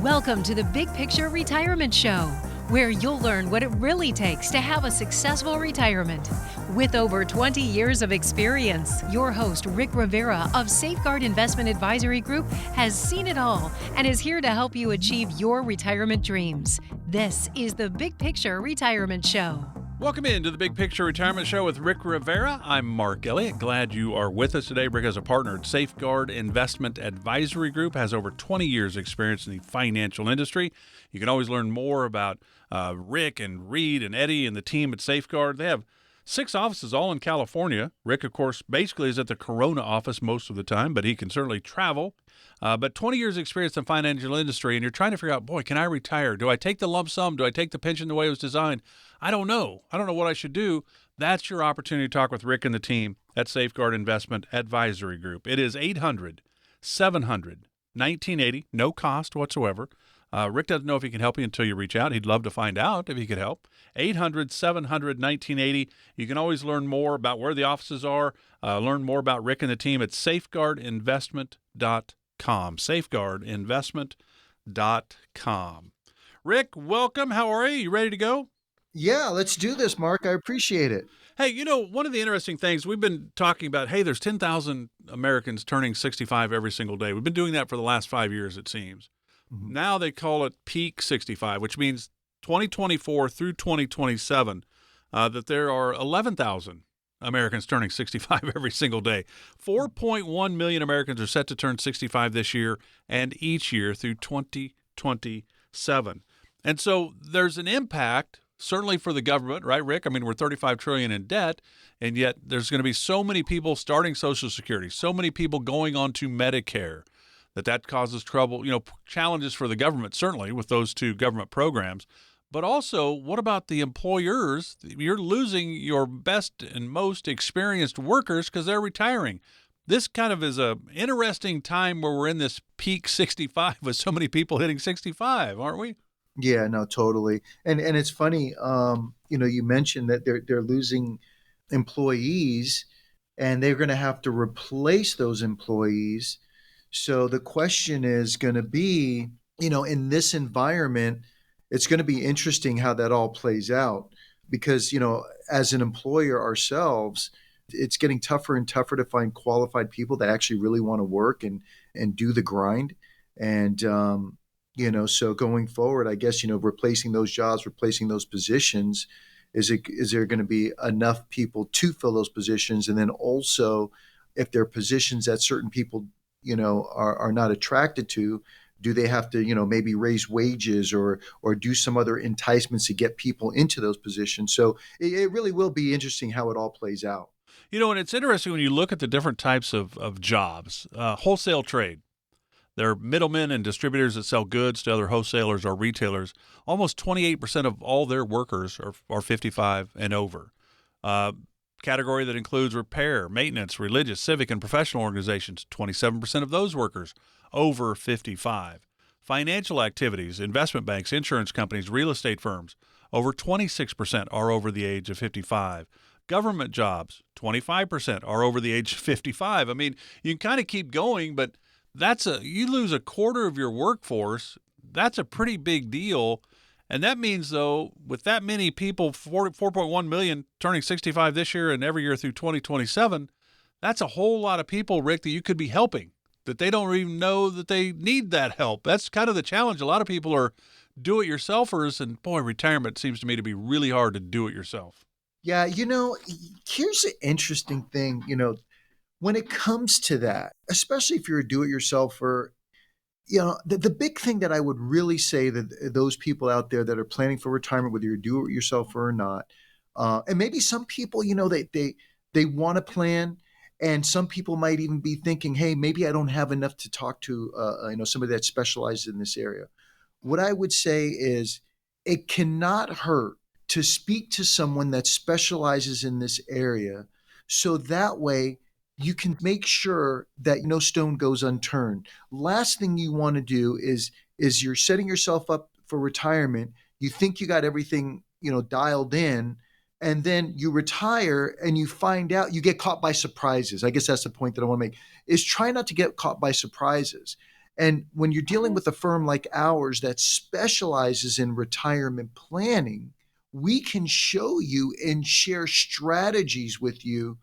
Welcome to the Big Picture Retirement Show, where you'll learn what it really takes to have a successful retirement. With over 20 years of experience, your host, Rick Rivera of Safeguard Investment Advisory Group, has seen it all and is here to help you achieve your retirement dreams. This is the Big Picture Retirement Show. Welcome into the Big Picture Retirement Show with Rick Rivera. I'm Mark Elliott. Glad you are with us today. Rick is a partner at Safeguard Investment Advisory Group, has over 20 years experience in the financial industry. You can always learn more about Rick and Reed and Eddie and the team at Safeguard. They have 6 offices all in California. Rick, of course, basically is at the Corona office most of the time, but he can certainly travel. But 20 years experience in the financial industry, and you're trying to figure out, boy, can I retire? Do I take the lump sum? Do I take the pension the way it was designed? I don't know. I don't know what I should do. That's your opportunity to talk with Rick and the team at Safeguard Investment Advisory Group. It is 800-700-1980, no cost whatsoever. Rick doesn't know if he can help you until you reach out. He'd love to find out if he could help. 800-700-1980. You can always learn more about where the offices are, learn more about Rick and the team at safeguardinvestment.com. Safeguardinvestment.com. Rick, welcome. How are you? You ready to go? Yeah, let's do this, Mark. I appreciate it. Hey, you know, one of the interesting things we've been talking about, hey, there's 10,000 Americans turning 65 every single day. We've been doing that for the last 5 years, it seems. Mm-hmm. Now they call it peak 65, which means 2024 through 2027, that there are 11,000 Americans turning 65 every single day. 4.1 million Americans are set to turn 65 this year and each year through 2027. And so there's an impact, certainly for the government, right, Rick? I mean, we're $35 trillion in debt, and yet there's going to be so many people starting Social Security, so many people going on to Medicare, that causes trouble, challenges for the government, certainly with those two government programs. But also, what about the employers? You're losing your best and most experienced workers because they're retiring. This kind of is a interesting time where we're in this peak 65 with so many people hitting 65, aren't we? Yeah, no, totally. And it's funny, you mentioned that they're losing employees and they're going to have to replace those employees. So the question is going to be, in this environment, it's going to be interesting how that all plays out because, as an employer ourselves, it's getting tougher and tougher to find qualified people that actually really want to work and do the grind. And, so going forward, I guess, replacing those jobs, replacing those positions, is there going to be enough people to fill those positions? And then also, if there are positions that certain people, are not attracted to, do they have to, maybe raise wages or do some other enticements to get people into those positions? So it really will be interesting how it all plays out. And it's interesting when you look at the different types of jobs, wholesale trade. There are middlemen and distributors that sell goods to other wholesalers or retailers. Almost 28% of all their workers are 55 and over. Category that includes repair, maintenance, religious, civic, and professional organizations. 27% of those workers over 55. Financial activities, investment banks, insurance companies, real estate firms. Over 26% are over the age of 55. Government jobs, 25% are over the age of 55. I mean, you can kind of keep going, but you lose a quarter of your workforce. That's a pretty big deal. And that means, though, with that many people, 4.1 million turning 65 this year and every year through 2027, that's a whole lot of people, Rick, that you could be helping, that they don't even know that they need that help. That's kind of the challenge. A lot of people are do-it-yourselfers, and boy, retirement seems to me to be really hard to do it yourself. Yeah, here's the interesting thing, when it comes to that, especially if you're a do-it-yourselfer, the big thing that I would really say that those people out there that are planning for retirement, whether you're a do-it-yourselfer or not, and maybe some people, they want to plan, and some people might even be thinking, hey, maybe I don't have enough to talk to, somebody that specializes in this area. What I would say is it cannot hurt to speak to someone that specializes in this area, so that way you can make sure that no stone goes unturned. Last thing you want to do is you're setting yourself up for retirement. You think you got everything, dialed in, and then you retire and you find out you get caught by surprises. I guess that's the point that I want to make, is try not to get caught by surprises. And when you're dealing with a firm like ours that specializes in retirement planning, we can show you and share strategies with you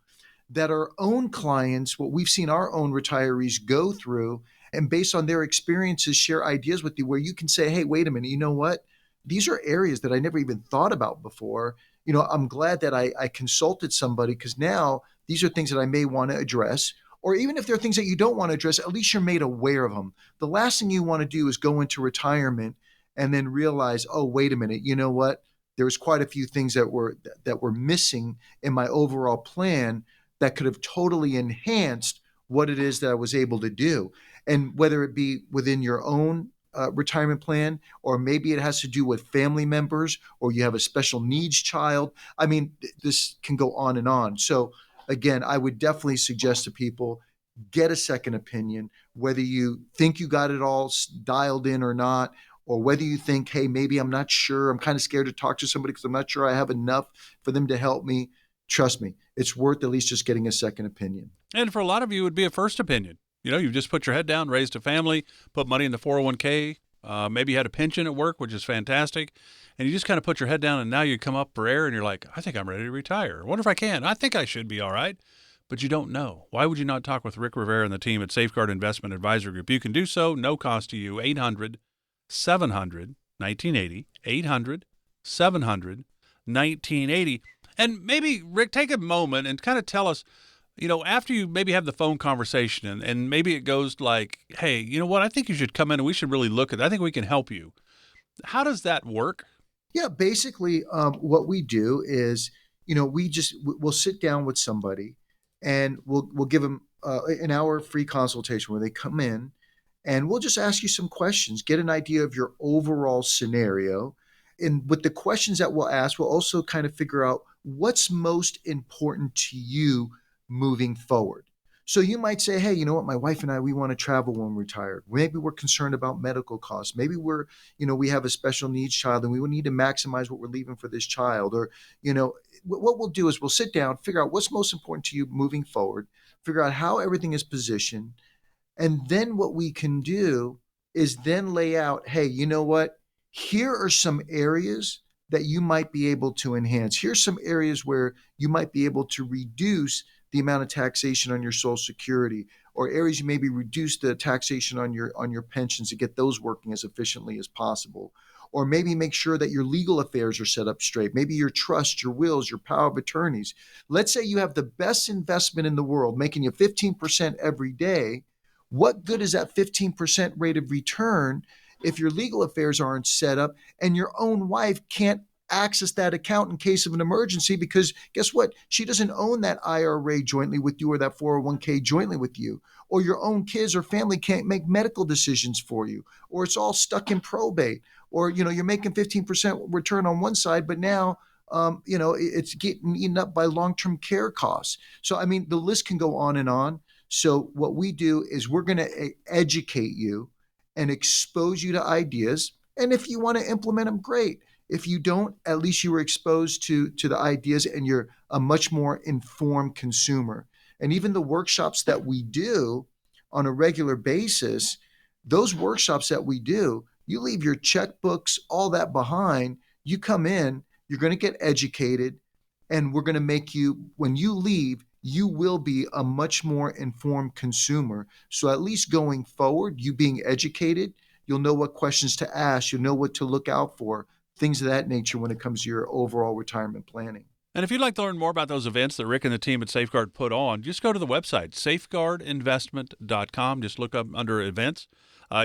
that our own clients, what we've seen our own retirees go through, and based on their experiences, share ideas with you where you can say, hey, wait a minute, you know what? These are areas that I never even thought about before. I'm glad that I consulted somebody, because now these are things that I may want to address. Or even if there are things that you don't want to address, at least you're made aware of them. The last thing you want to do is go into retirement and then realize, oh, wait a minute, you know what? There was quite a few things that were missing in my overall plan that could have totally enhanced what it is that I was able to do. And whether it be within your own retirement plan, or maybe it has to do with family members, or you have a special needs child. I mean, this can go on and on. So again, I would definitely suggest to people, get a second opinion, whether you think you got it all dialed in or not, or whether you think, hey, maybe I'm not sure, I'm kind of scared to talk to somebody because I'm not sure I have enough for them to help me. Trust me, it's worth at least just getting a second opinion. And for a lot of you, it would be a first opinion. You've just put your head down, raised a family, put money in the 401k. Maybe you had a pension at work, which is fantastic. And you just kind of put your head down, and now you come up for air and you're like, I think I'm ready to retire. I wonder if I can. I think I should be all right. But you don't know. Why would you not talk with Rick Rivera and the team at Safeguard Investment Advisory Group? You can do so, no cost to you. 800-700-1980. 800-700-1980. And maybe, Rick, take a moment and kind of tell us, after you maybe have the phone conversation and maybe it goes like, hey, you know what, I think you should come in and we should really look at it. I think we can help you. How does that work? Yeah, basically what we do is, we'll sit down with somebody and we'll give them an hour free consultation where they come in, and we'll just ask you some questions, get an idea of your overall scenario. And with the questions that we'll ask, we'll also kind of figure out what's most important to you moving forward. So you might say, hey, you know what, my wife and I, we want to travel when we're retired. Maybe we're concerned about medical costs. Maybe we have a special needs child and we need to maximize what we're leaving for this child. Or, what we'll do is we'll sit down, figure out what's most important to you moving forward, figure out how everything is positioned. And then what we can do is then lay out, hey, you know what, here are some areas that you might be able to enhance. Here's some areas where you might be able to reduce the amount of taxation on your Social Security, or areas you maybe reduce the taxation on your pensions to get those working as efficiently as possible. Or maybe make sure that your legal affairs are set up straight. Maybe your trust, your wills, your power of attorneys. Let's say you have the best investment in the world, making you 15% every day. What good is that 15% rate of return if your legal affairs aren't set up and your own wife can't access that account in case of an emergency? Because guess what? She doesn't own that IRA jointly with you, or that 401k jointly with you, or your own kids or family can't make medical decisions for you, or it's all stuck in probate, or, you're making 15% return on one side, but now, it's getting eaten up by long-term care costs. So, I mean, the list can go on and on. So what we do is we're going to educate you and expose you to ideas. And if you want to implement them, great. If you don't, at least you were exposed to the ideas and you're a much more informed consumer. And even the workshops that we do on a regular basis, those workshops that we do, you leave your checkbooks, all that behind, you come in, you're going to get educated, and we're going to make you, when you leave, you will be a much more informed consumer. So at least going forward, you being educated, you'll know what questions to ask, you'll know what to look out for, things of that nature when it comes to your overall retirement planning. And if you'd like to learn more about those events that Rick and the team at Safeguard put on, just go to the website, safeguardinvestment.com. Just look up under events.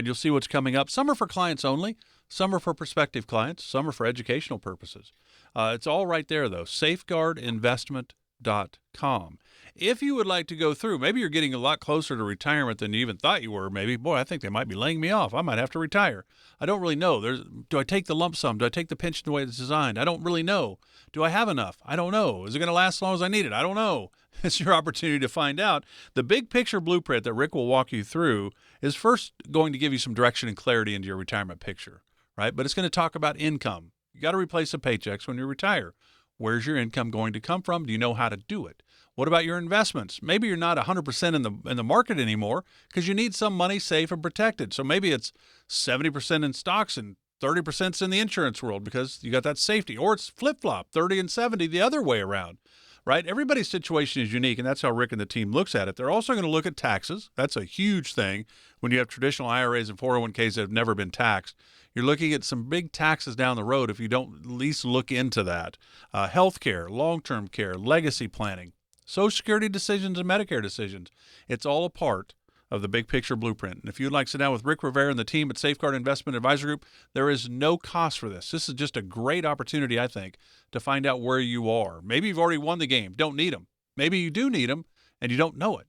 You'll see what's coming up. Some are for clients only. Some are for prospective clients. Some are for educational purposes. It's all right there, though, safeguardinvestment.com. If you would like to go through, maybe you're getting a lot closer to retirement than you even thought you were. Maybe, boy, I think they might be laying me off. I might have to retire. I don't really know. Do I take the lump sum? Do I take the pension the way it's designed? I don't really know. Do I have enough? I don't know. Is it going to last as long as I need it? I don't know. It's your opportunity to find out. The big picture blueprint that Rick will walk you through is first going to give you some direction and clarity into your retirement picture, right? But it's going to talk about income. You got to replace the paychecks when you retire. Where's your income going to come from? Do you know how to do it? What about your investments? Maybe you're not 100% in the market anymore because you need some money safe and protected. So maybe it's 70% in stocks and 30% in the insurance world because you got that safety. Or it's flip-flop, 30 and 70 the other way around, right? Everybody's situation is unique, and that's how Rick and the team looks at it. They're also going to look at taxes. That's a huge thing when you have traditional IRAs and 401ks that have never been taxed. You're looking at some big taxes down the road if you don't at least look into that. Healthcare, long-term care, legacy planning, Social Security decisions and Medicare decisions. It's all a part of the big picture blueprint. And if you'd like to sit down with Rick Rivera and the team at Safeguard Investment Advisor Group, there is no cost for this. This is just a great opportunity, I think, to find out where you are. Maybe you've already won the game, don't need them. Maybe you do need them and you don't know it.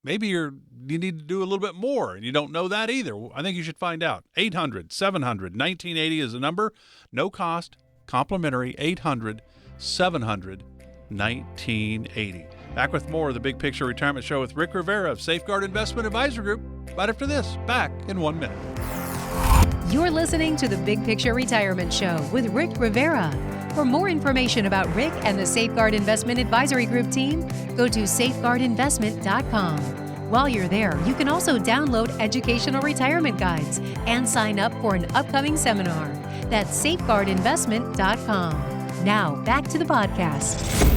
Maybe you need to do a little bit more and you don't know that either. I think you should find out. 800-700-1980 is the number. No cost, complimentary, 800-700-1980. Back with more of the Big Picture Retirement Show with Rick Rivera of Safeguard Investment Advisor Group. Right after this, back in 1 minute. You're listening to the Big Picture Retirement Show with Rick Rivera. For more information about Rick and the Safeguard Investment Advisory Group team, go to safeguardinvestment.com. While you're there, you can also download educational retirement guides and sign up for an upcoming seminar. That's safeguardinvestment.com. Now, back to the podcast.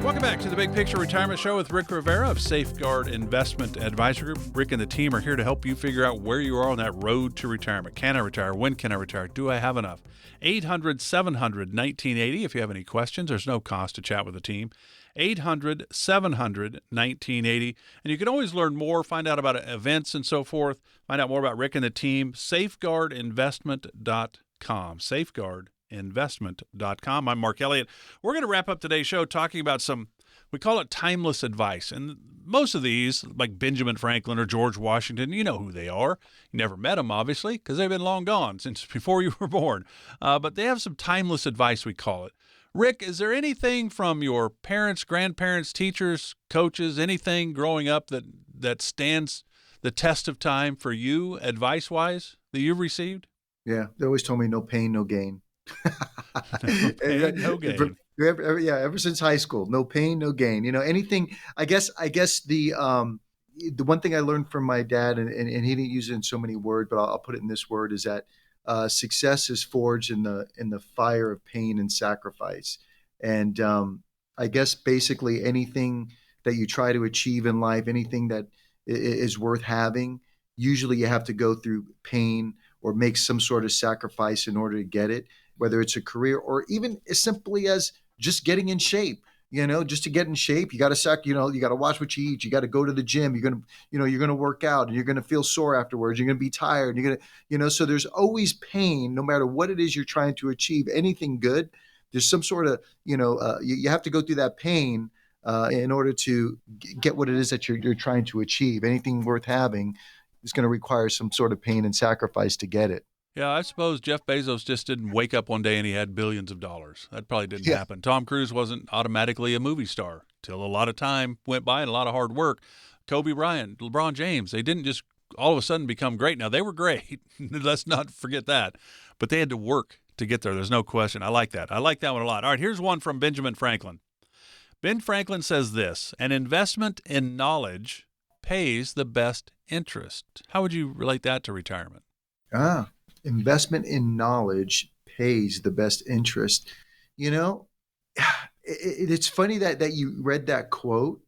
Welcome back to the Big Picture Retirement Show with Rick Rivera of Safeguard Investment Advisor Group. Rick and the team are here to help you figure out where you are on that road to retirement. Can I retire? When can I retire? Do I have enough? 800-700-1980. If you have any questions, there's no cost to chat with the team. 800-700-1980. And you can always learn more, find out about events and so forth, find out more about Rick and the team, safeguardinvestment.com. Safeguardinvestment.com. I'm Mark Elliott. We're going to wrap up today's show talking about some, we call it timeless advice. And most of these, like Benjamin Franklin or George Washington, you know who they are. You never met them, obviously, because they've been long gone since before you were born. But they have some timeless advice, we call it. Rick, is there anything from your parents, grandparents, teachers, coaches, anything growing up that stands the test of time for you, advice-wise, that you've received? Yeah, they always told me no pain, no gain. No gain. Ever since high school, no pain, no gain. You know, anything. I guess the one thing I learned from my dad, and he didn't use it in so many words, but I'll put it in this word, is that success is forged in the fire of pain and sacrifice. And I guess basically anything that you try to achieve in life, anything that is worth having, usually you have to go through pain or make some sort of sacrifice in order to get it, whether it's a career or even as simply as just getting in shape. You know, just to get in shape, you got to you got to watch what you eat. You got to go to the gym. You're going to work out and you're going to feel sore afterwards. You're going to be tired. You're going to, so there's always pain, no matter what it is you're trying to achieve, anything good. There's some sort of, you have to go through that pain in order to get what it is that you're trying to achieve. Anything worth having is going to require some sort of pain and sacrifice to get it. Yeah, I suppose Jeff Bezos just didn't wake up one day and he had billions of dollars. That probably didn't happen. Tom Cruise wasn't automatically a movie star till a lot of time went by and a lot of hard work. Kobe Bryant, LeBron James, they didn't just all of a sudden become great. Now, they were great. Let's not forget that. But they had to work to get there. There's no question. I like that. I like that one a lot. All right, here's one from Benjamin Franklin. Ben Franklin says this: an investment in knowledge pays the best interest. How would you relate that to retirement? Investment in knowledge pays the best interest. It's funny that you read that quote,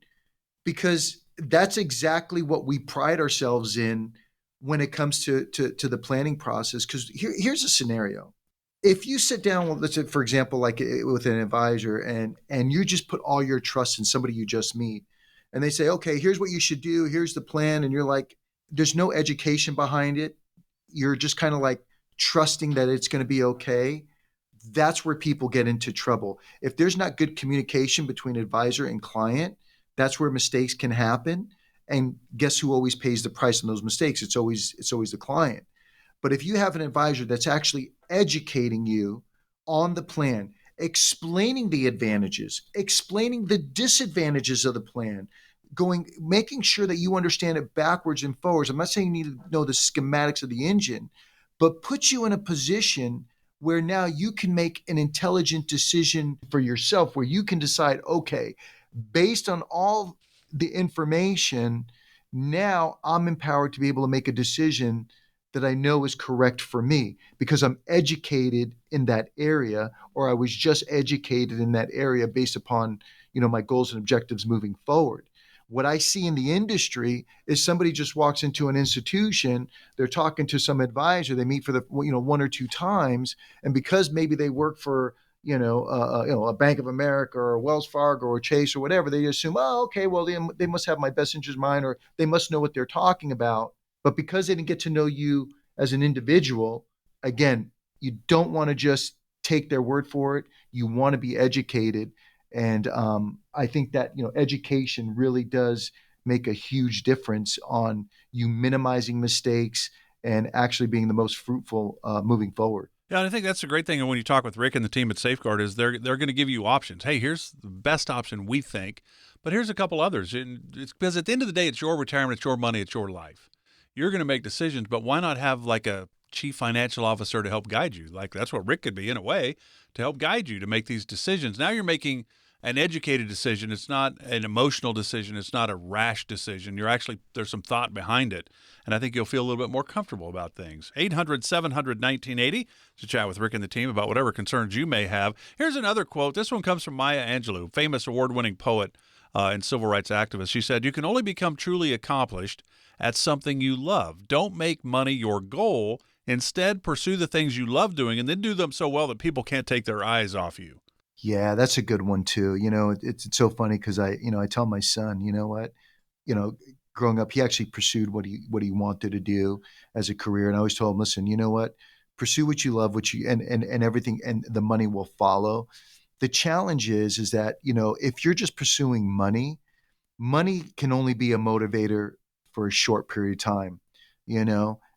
because that's exactly what we pride ourselves in when it comes to the planning process. Because here's a scenario. If you sit down, let's say, for example, like with an advisor, and you just put all your trust in somebody you just meet, and they say, okay, here's what you should do, here's the plan, and you're like, there's no education behind it. You're just kind of like trusting that it's going to be okay. That's where people get into trouble. If there's not good communication between advisor and client, that's where mistakes can happen. And guess who always pays the price on those mistakes? It's always the client. But if you have an advisor that's actually educating you on the plan, explaining the advantages, explaining the disadvantages of the plan, making sure that you understand it backwards and forwards. I'm not saying you need to know the schematics of the engine, but put you in a position where now you can make an intelligent decision for yourself, where you can decide, okay, Based on all the information, now I'm empowered to be able to make a decision that I know is correct for me because I'm educated in that area, or I was just educated in that area based upon, my goals and objectives moving forward. What I see in the industry is somebody just walks into an institution, they're talking to some advisor, they meet for the one or two times, and because maybe they work for a Bank of America or Wells Fargo or Chase or whatever, they assume, oh, okay, well, they must have my best interest in mind, or they must know what they're talking about. But because they didn't get to know you as an individual, again, you don't want to just take their word for it. You want to be educated. And I think that, education really does make a huge difference on you minimizing mistakes and actually being the most fruitful moving forward. Yeah, and I think that's the great thing when you talk with Rick and the team at Safeguard is they're going to give you options. Hey, here's the best option we think, but here's a couple others. And it's because at the end of the day, it's your retirement, it's your money, it's your life. You're going to make decisions, but why not have like a chief financial officer to help guide you? Like that's what Rick could be in a way, to help guide you to make these decisions. Now you're making an educated decision. It's not an emotional decision. It's not a rash decision. There's some thought behind it. And I think you'll feel a little bit more comfortable about things. 800-700-1980 to chat with Rick and the team about whatever concerns you may have. Here's another quote. This one comes from Maya Angelou, famous award-winning poet and civil rights activist. She said, "You can only become truly accomplished at something you love. Don't make money your goal. Instead, pursue the things you love doing and then do them so well that people can't take their eyes off you." Yeah, that's a good one too. It's so funny because I tell my son, you know what, growing up, he actually pursued what he wanted to do as a career, and I always told him, listen, you know what, pursue what you love, and everything, and the money will follow. The challenge is that if you're just pursuing money can only be a motivator for a short period of time,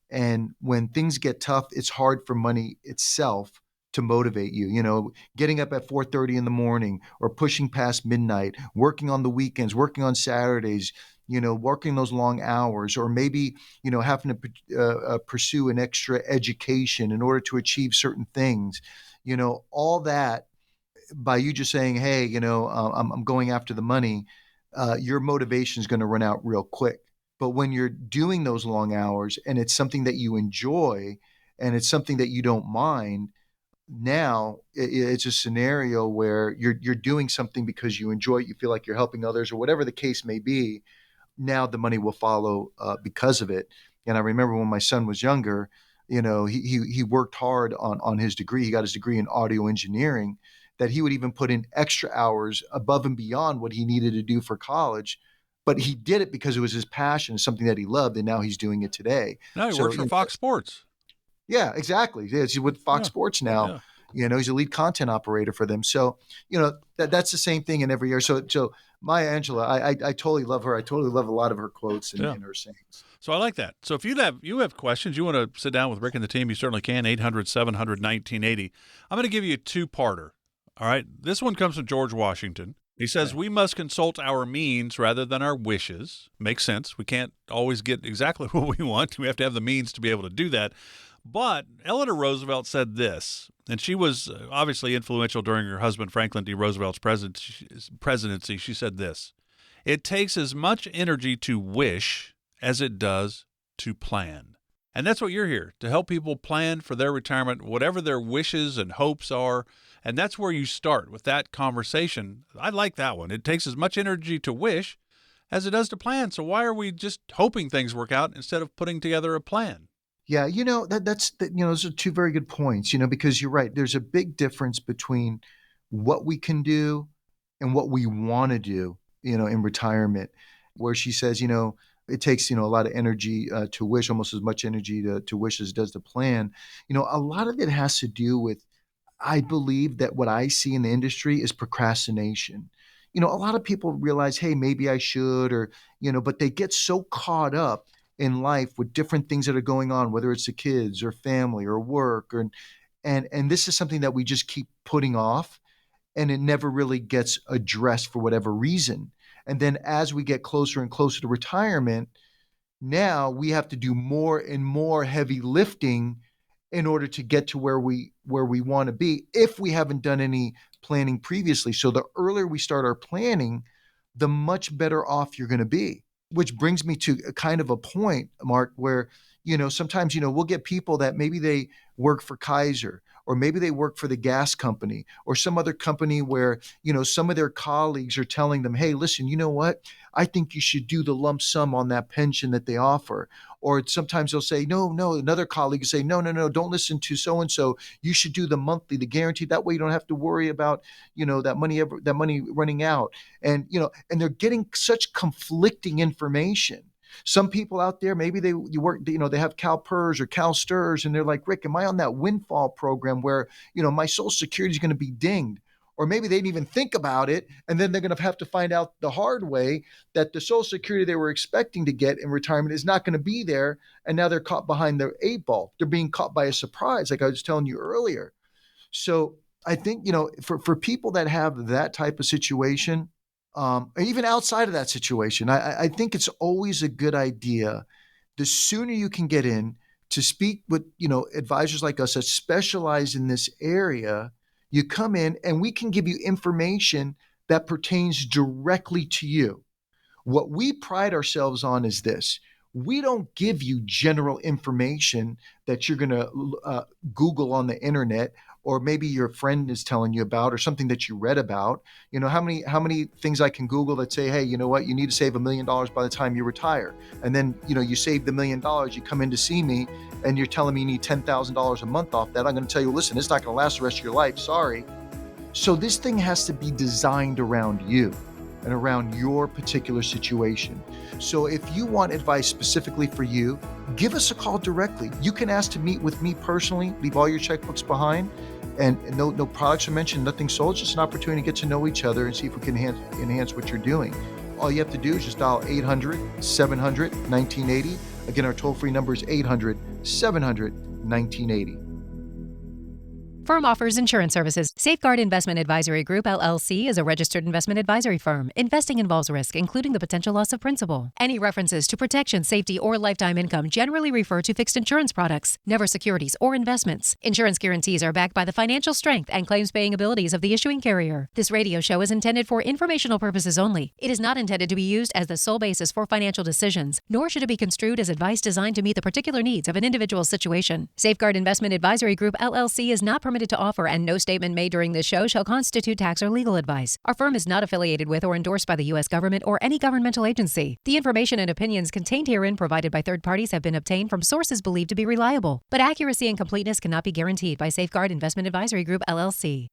and when things get tough, it's hard for money itself to motivate you, getting up at 4:30 in the morning or pushing past midnight, working on the weekends, working on Saturdays, working those long hours, or maybe, having to pursue an extra education in order to achieve certain things, all that by you just saying, hey, I'm going after the money, your motivation is going to run out real quick. But when you're doing those long hours and it's something that you enjoy and it's something that you don't mind, now it's a scenario where you're doing something because you enjoy it, you feel like you're helping others or whatever the case may be. Now the money will follow because of it. And I remember when my son was younger, he worked hard on his degree. He got his degree in audio engineering, that he would even put in extra hours above and beyond what he needed to do for college. But he did it because it was his passion, something that he loved, and now he's doing it today. Now he works for Fox Sports. Yeah, exactly. He's with Fox Sports now. Yeah. He's a lead content operator for them. So, that's the same thing in every year. So Maya Angelou, I totally love her. I totally love a lot of her quotes and her sayings. So I like that. So if you have questions, you want to sit down with Rick and the team, you certainly can. 800-700-1980. I'm going to give you a two-parter. All right. This one comes from George Washington. He says, "We must consult our means rather than our wishes." Makes sense. We can't always get exactly what we want. We have to have the means to be able to do that. But Eleanor Roosevelt said this, and she was obviously influential during her husband Franklin D. Roosevelt's presidency. She said this: "It takes as much energy to wish as it does to plan." And that's what you're here, to help people plan for their retirement, whatever their wishes and hopes are. And that's where you start with that conversation. I like that one. It takes as much energy to wish as it does to plan. So why are we just hoping things work out instead of putting together a plan? Yeah, those are two very good points, because you're right. There's a big difference between what we can do and what we want to do, in retirement, where she says, it takes, a lot of energy to wish, almost as much energy to wish as it does to plan. A lot of it has to do with, I believe that what I see in the industry is procrastination. A lot of people realize, hey, maybe I should, or, but they get so caught up in life with different things that are going on, whether it's the kids or family or work, and this is something that we just keep putting off, and it never really gets addressed for whatever reason. And then as we get closer and closer to retirement, now we have to do more and more heavy lifting in order to get to where we want to be if we haven't done any planning previously. So the earlier we start our planning, the much better off you're going to be. Which brings me to a kind of a point, Mark, where, sometimes, we'll get people that maybe they work for Kaiser, or maybe they work for the gas company or some other company where, some of their colleagues are telling them, hey, listen, you know what? I think you should do the lump sum on that pension that they offer. Or sometimes they'll say, no, another colleague will say, no, don't listen to so-and-so. You should do the monthly, the guaranteed. That way you don't have to worry about, that money running out. And, and they're getting such conflicting information. Some people out there, maybe they have CalPERS or CalSTRS, and they're like, Rick, am I on that windfall program where, my Social Security is going to be dinged? Or maybe they didn't even think about it, and then they're going to have to find out the hard way that the Social Security they were expecting to get in retirement is not going to be there, and now they're caught behind the 8 ball. They're being caught by a surprise, like I was telling you earlier. So I think, for people that have that type of situation, even outside of that situation, I think it's always a good idea, the sooner you can get in, to speak with, advisors like us that specialize in this area. You come in and we can give you information that pertains directly to you. What we pride ourselves on is this: we don't give you general information that you're going to Google on the internet, or maybe your friend is telling you about, or something that you read about. How many things I can Google that say, hey, you know what, you need to save $1 million by the time you retire. And then, you save the $1 million, you come in to see me and you're telling me you need $10,000 a month off that. I'm going to tell you, listen, it's not going to last the rest of your life. Sorry. So this thing has to be designed around you and around your particular situation. So if you want advice specifically for you, give us a call directly. You can ask to meet with me personally, leave all your checkbooks behind, and no products are mentioned, nothing sold. It's just an opportunity to get to know each other and see if we can enhance what you're doing. All you have to do is just dial 800-700-1980. Again, our toll-free number is 800-700-1980. Firm offers insurance services. Safeguard Investment Advisory Group, LLC is a registered investment advisory firm. Investing involves risk, including the potential loss of principal. Any references to protection, safety, or lifetime income generally refer to fixed insurance products, never securities or investments. Insurance guarantees are backed by the financial strength and claims-paying abilities of the issuing carrier. This radio show is intended for informational purposes only. It is not intended to be used as the sole basis for financial decisions, nor should it be construed as advice designed to meet the particular needs of an individual's situation. Safeguard Investment Advisory Group, LLC is not permitted to offer, and no statement made during this show shall constitute tax or legal advice. Our firm is not affiliated with or endorsed by the U.S. government or any governmental agency. The information and opinions contained herein provided by third parties have been obtained from sources believed to be reliable, but accuracy and completeness cannot be guaranteed by Safeguard Investment Advisory Group, LLC.